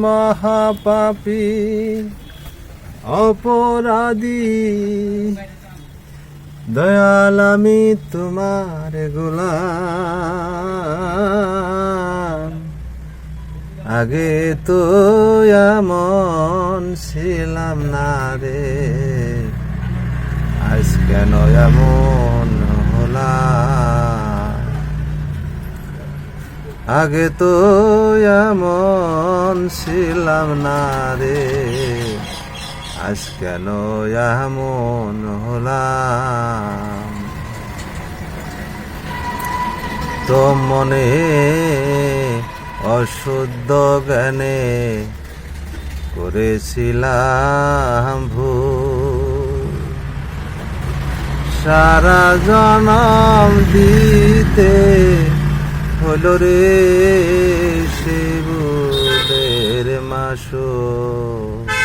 মহাপাপী অপরাধী দয়াল আমি তোমার গোলাম। আগে তো এমন ছিলাম না রে, আজ কেন এমন হলাম। আগে তো এমন ছিলাম না রে, আজ কেন এমন হলাম। তো মনে অশুদ্ধ জ্ঞানে করেছিলাম ভুল, সারা জনম দিতে হলো রে সে ভুলের মাসুল।